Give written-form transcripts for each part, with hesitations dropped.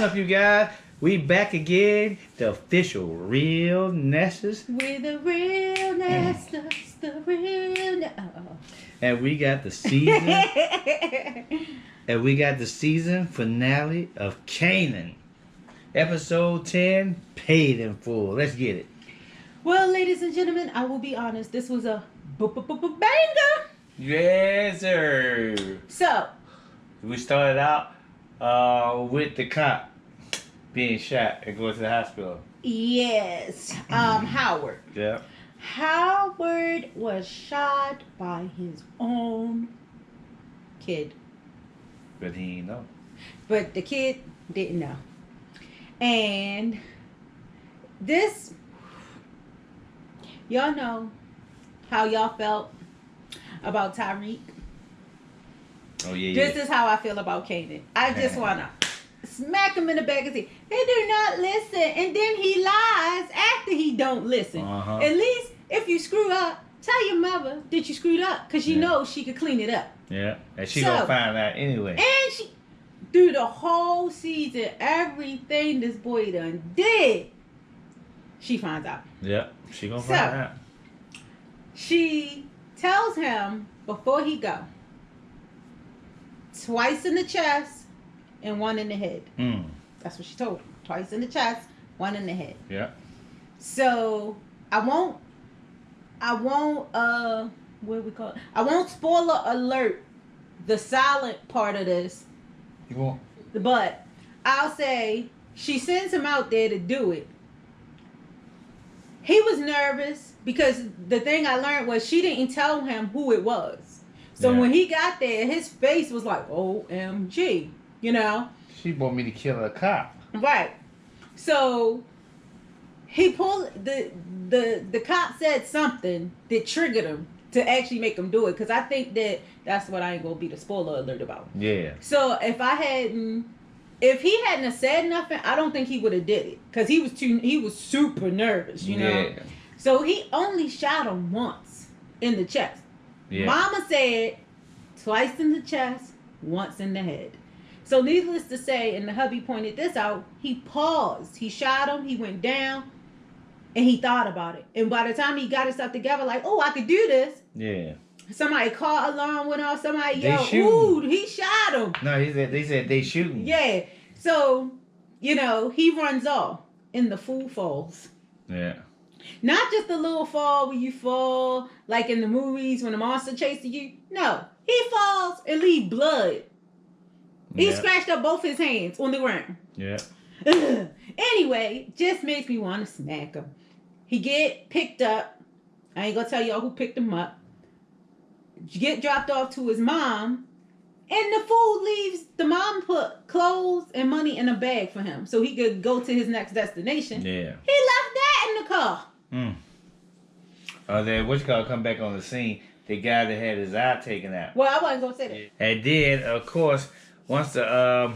up, you guys? We back again, the official Real Nesters. We're the Real Nesters, the Real And we got the season and we got the season finale of Kanan. Episode 10, Paid in Full. Let's get it. Well, ladies and gentlemen, I will be honest, this was a banger. Yes, sir. So, we started out with the cop being shot and going to the hospital. Yes. Howard. Yeah. Howard was shot by his own kid. But he didn't know. But the kid didn't know. And this, y'all know how y'all felt about Tyreek. Oh, yeah, This is how I feel about Kanan. I just want to smack him in the back and say, they do not listen. And then he lies after he don't listen. Uh-huh. At least if you screw up, tell your mother that you screwed up because you know she could clean it up. Yeah, and she gonna find out anyway. And she, through the whole season, everything this boy done did, she finds out. Yeah, she gonna find out. She tells him before he go, twice in the chest and one in the head. That's what she told him. Twice in the chest, one in the head. Yeah. So I won't what we call it? I won't spoiler alert the silent part of this. You won't? But I'll say she sends him out there to do it. He was nervous because the thing I learned was she didn't tell him who it was. So when he got there, his face was like, OMG, you know? She want me to kill a cop. Right. So he pulled the cop said something that triggered him to actually make him do it. Because I think that's what I ain't gonna be the spoiler alert about. Yeah. So if he hadn't have said nothing, I don't think he would have did it. Because he was super nervous, you know? Yeah. So he only shot him once in the chest. Yeah. Mama said twice in the chest, once in the head. So needless to say, and the hubby pointed this out, he paused. He shot him, he went down, and he thought about it. And by the time he got himself together, like, oh, I could do this. Yeah. Somebody car alarm went off, somebody yelled, ooh, he shot him. No, they said they shooting. Yeah. So, you know, he runs off and the fool falls. Yeah. Not just a little fall where you fall like in the movies when the monster chases you. No, he falls and leave blood. He scratched up both his hands on the ground. Yeah. Anyway, just makes me want to smack him. He get picked up. I ain't gonna tell y'all who picked him up. Get dropped off to his mom. And the fool leaves, the mom put clothes and money in a bag for him so he could go to his next destination. Yeah. He left that in the car. Then what you call come back on the scene? The guy that had his eye taken out. Well, I wasn't gonna say that. And then, of course, once the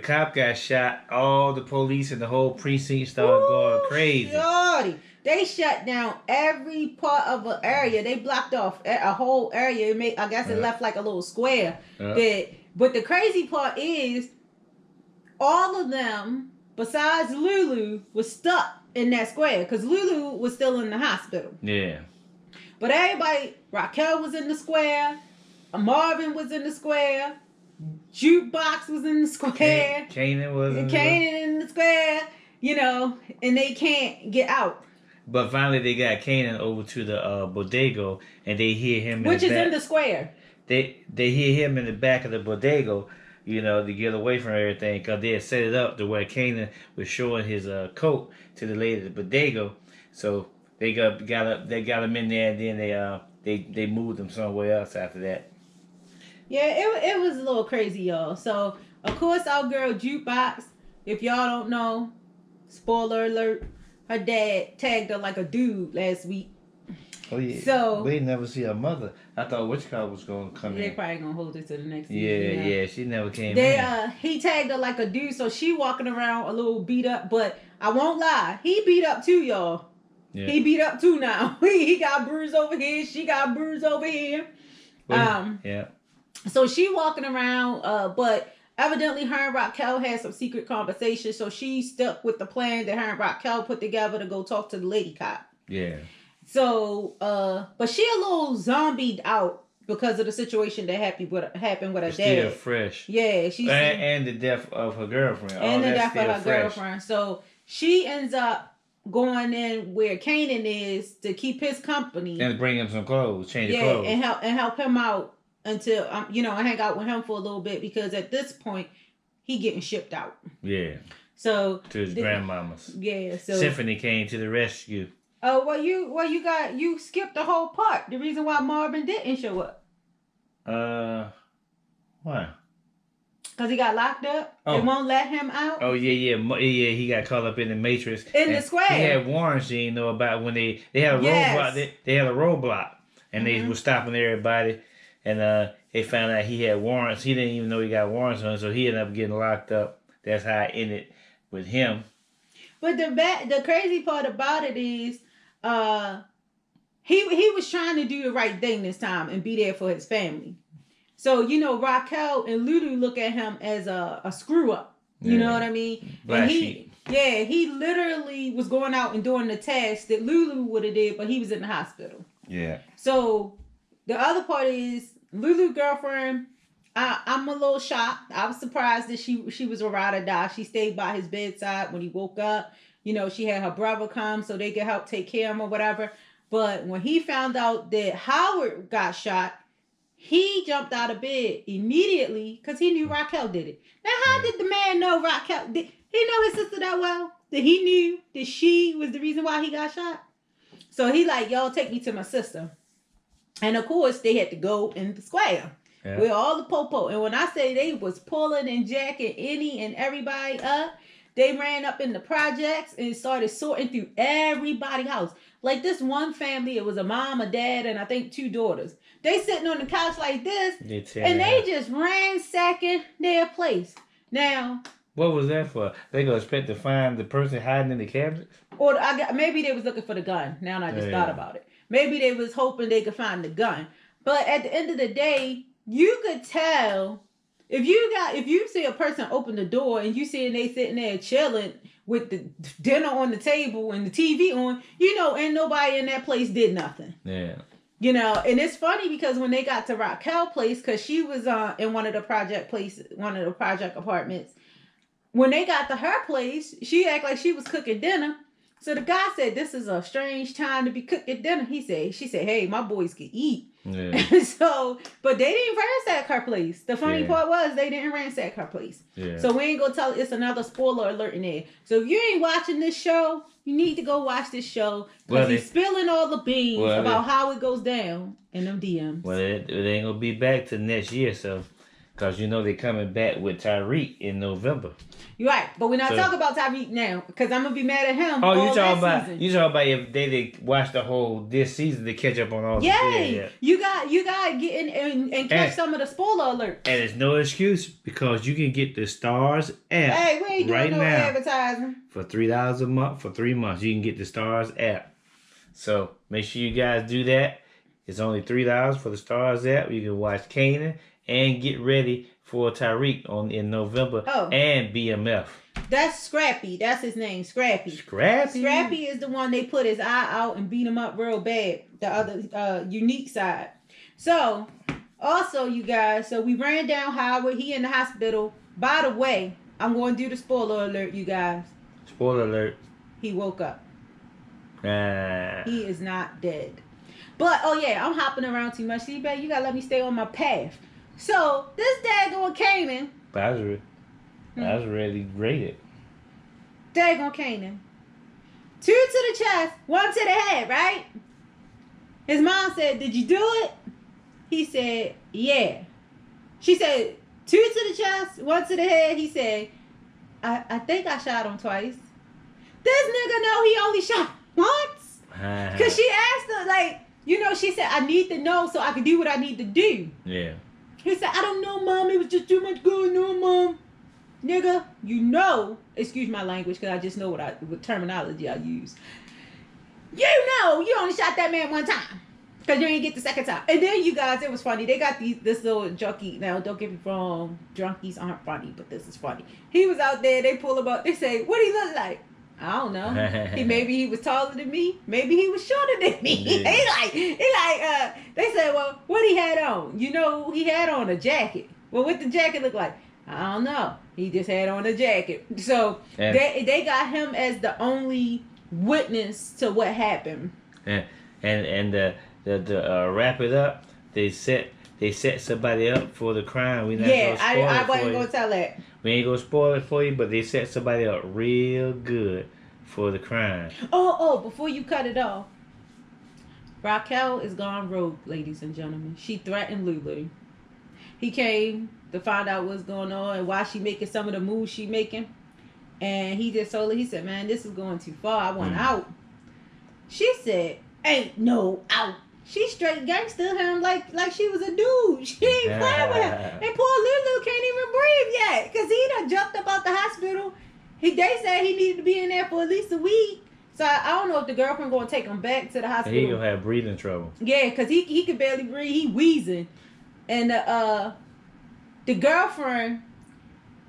cop got shot, all the police and the whole precinct started going crazy. Shorty. They shut down every part of an area. They blocked off a whole area. I guess it left like a little square. But the crazy part is, all of them, besides Lulu, was stuck in that square because Lulu was still in the hospital. Yeah. But everybody, Raquel was in the square, Marvin was in the square, Jukebox was in the square, Kanan was in the square, you know, and they can't get out. But finally they got Kanan over to the bodega and they hear him Which is in the square. They hear him in the back of the bodega, you know, to get away from everything because they had set it up to where Kanan was showing his coat to the lady at the bodega. So they got him in there and then they moved him somewhere else after that. Yeah, it was a little crazy, y'all. So, of course, our girl Jukebox, if y'all don't know, spoiler alert, her dad tagged her like a dude last week. Oh, yeah. So, we never see her mother. I thought Witchcraft was going to come in. They probably going to hold it to the next season. Yeah, she never came in. He tagged her like a dude, so she walking around a little beat up. But I won't lie, he beat up too, y'all. Yeah. He beat up too now. He got bruised over here. She got bruised over here. Yeah. So she walking around, but evidently her and Raquel had some secret conversation, so she stuck with the plan that her and Raquel put together to go talk to the lady cop. Yeah. So, but she a little zombied out because of the situation that happened with her dad. Still fresh. Yeah, she's and the death of her girlfriend. And the death of her fresh. girlfriend. So she ends up going in where Kanan is to keep his company and bring him some clothes, change clothes, and help him out until I hang out with him for a little bit because at this point he getting shipped out. Yeah. So to his grandmama's. Yeah. So Symphony came to the rescue. Oh you skipped the whole part. The reason why Marvin didn't show up. Why? Because he got locked up. They won't let him out. Oh, yeah. He got caught up in the Matrix. In the square. He had warrants you didn't know about when they had a roadblock. They had a roadblock. And they were stopping everybody. And they found out he had warrants. He didn't even know he got warrants on him. So he ended up getting locked up. That's how it ended with him. But the crazy part about it is he was trying to do the right thing this time and be there for his family. So, Raquel and Lulu look at him as a screw up. You know what I mean? Black sheep. Yeah, he literally was going out and doing the task that Lulu would have did, but he was in the hospital. Yeah. So, the other part is Lulu's girlfriend, I'm a little shocked. I was surprised that she was a ride or die. She stayed by his bedside when he woke up. She had her brother come so they could help take care of him or whatever. But when he found out that Howard got shot, he jumped out of bed immediately because he knew Raquel did it. Now, how did the man know Raquel? Did he know his sister that well? That he knew that she was the reason why he got shot? So he like, y'all take me to my sister. And of course, they had to go in the square with all the popo. And when I say they was pulling and jacking any and everybody up, they ran up in the projects and started sorting through everybody's house. Like this one family, it was a mom, a dad, and I think 2 daughters. They sitting on the couch like this, and they just ransacking their place. Now, what was that for? They gonna expect to find the person hiding in the cabinets? Or maybe they was looking for the gun. Now I just thought about it. Maybe they was hoping they could find the gun. But at the end of the day, you could tell if you see a person open the door and you see they sitting there chilling with the dinner on the table and the TV on, ain't nobody in that place did nothing. Yeah. And it's funny because when they got to Raquel's place, because she was in one of the project apartments, when they got to her place, she acted like she was cooking dinner. So the guy said, "This is a strange time to be cooking dinner." She said, "Hey, my boys can eat." Yeah. But they didn't ransack her place. The funny part was they didn't ransack her place. Yeah. So we ain't gonna tell it's another spoiler alert in there. So if you ain't watching this show, you need to go watch this show because he's spilling all the beans about how it goes down in them DMs. Well, it ain't gonna be back to next year, so because they coming back with Tyreek in November. You're right, but we're not talking about Tyreek now because I'm gonna be mad at him. Oh, you talking about if they watch the whole this season to catch up on all the yeah. You got to get in and catch some of the spoiler alerts. And it's no excuse because you can get the Stars app. Hey, we ain't doing no advertising for $3 a month for 3 months. You can get the Stars app. So make sure you guys do that. It's only $3 for the Stars app. You can watch Kanan and get ready for Tyreek in November and BMF. That's Scrappy. That's his name, Scrappy. Scrappy is the one they put his eye out and beat him up real bad. The other unique side. So, also you guys, we ran down Howard. He in the hospital. By the way, I'm going to do the spoiler alert, you guys. Spoiler alert. He woke up. He is not dead. But, I'm hopping around too much. See, babe, you got to let me stay on my path. So, this daggone Kanan. But I was really rated. Daggone Kanan. 2 to the chest, 1 to the head, right? His mom said, "Did you do it?" He said, "Yeah." She said, 2 to the chest, 1 to the head. He said, I think I shot him twice. This nigga know he only shot once. Because she asked her, she said, "I need to know so I can do what I need to do." Yeah. He said, "I don't know, Mom. It was just too much going on, Mom." Nigga, excuse my language because I just know what terminology I use. You only shot that man 1 time. Because you didn't get the second time. And then you guys, it was funny. They got this little junkie. Now, don't get me wrong. Drunkies aren't funny, but this is funny. He was out there. They pull him up. They say, what do he look like? I don't know. Maybe he was taller than me. Maybe he was shorter than me. Yeah. They said, well, what he had on? You know, he had on a jacket. Well, what the jacket look like? I don't know. He just had on a jacket. So they got him as the only witness to what happened. And to wrap it up, they set somebody up for the crime. We not gonna spoil I it wasn't for gonna you. tell that. We ain't gonna spoil it for you, but they set somebody up real good for the crime. Oh, before you cut it off, Raquel is gone rogue, ladies and gentlemen. She threatened Lulu. He came to find out what's going on and why she making some of the moves she making. And he just told her, he said, man, this is going too far. I want out. She said, ain't no out. She straight gangster him like she was a dude. She ain't playing with him. And poor Lulu can't even breathe yet. Because he done jumped up out the hospital. They said he needed to be in there for at least a week. So I don't know if the girlfriend going to take him back to the hospital. He gonna have breathing trouble. Yeah, because he could barely breathe. He wheezing. And the girlfriend,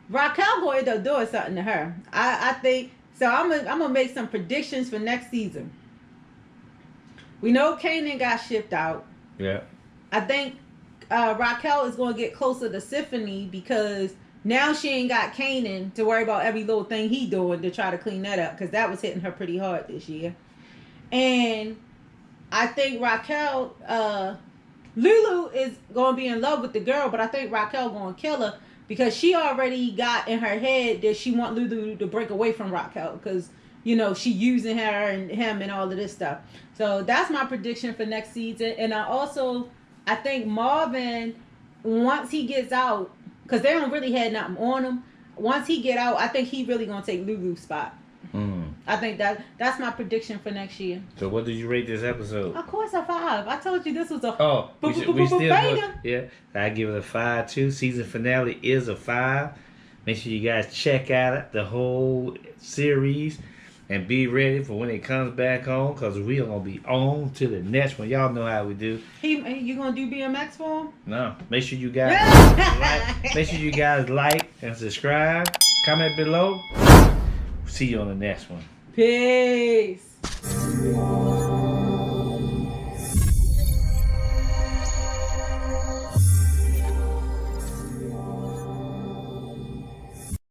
Raquel going to end up doing something to her. I think. So I'm gonna make some predictions for next season. We know Kanan got shipped out. Yeah. I think Raquel is going to get closer to Symphony because now she ain't got Kanan to worry about every little thing he doing to try to clean that up because that was hitting her pretty hard this year. And I think Raquel, Lulu is going to be in love with the girl, but I think Raquel going to kill her because she already got in her head that she want Lulu to break away from Raquel because, you know, she using her and him and all of this stuff. So that's my prediction for next season. And I think Marvin, once he gets out, because they don't really have nothing on him, once he get out, I think he really going to take Lulu's spot. I think that's my prediction for next year. So what did you rate this episode? Of course, a 5. I told you this was a we still banger. Yeah, I give it a 5 too. Season finale is a 5. Make sure you guys check out the whole series and be ready for when it comes back on because we are gonna be on to the next one. Y'all know how we do. You gonna do BMX for him? No, make sure you guys make sure you guys like and subscribe. Comment below. See you on the next one. Peace.